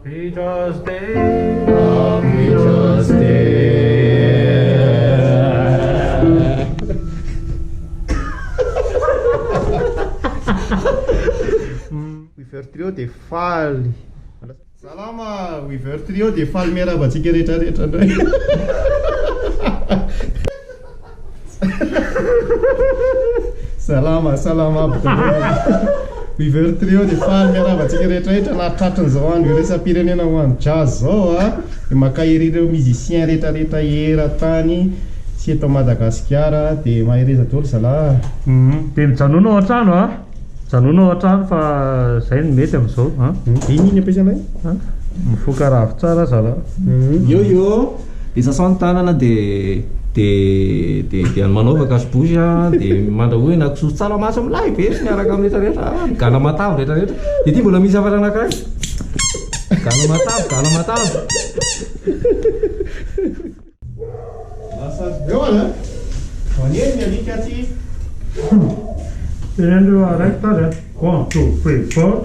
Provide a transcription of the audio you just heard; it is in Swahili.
Happy Tuesday. Happy Weaver Trio dia faly. Salama Weaver Trio dia faly miarahaba antsika rehetrarehetra indray. Salama Weaver Trio dia faly miarahaba antsika rehetrarehetra na tratran'izao andro iresa-pirenena ho an'ny jazz zao dia maka ireo musicien rehetrarehetra eran-tany sy eto Madagasikara dia mahereza daholo zalahy. Dia mijanona ao an-trano a. Mijanona ao an-trano fa izay no mety amin'izao a. Inony ampiasanay? Mifoka ravo tsara zalahy. Yo dia sasany tanana dia manao vakasibosy a dia mandrahoina kisoa tsara maso amin'ilay be sy miaraka amin'ny rehetrarehetra gana matavy rehetrarehetra dia ity mbola misy afara anankiray gana matavy Lasa goala maneno ny alika ty. Tenendo araiky tady a. 1, 2, 3, 4.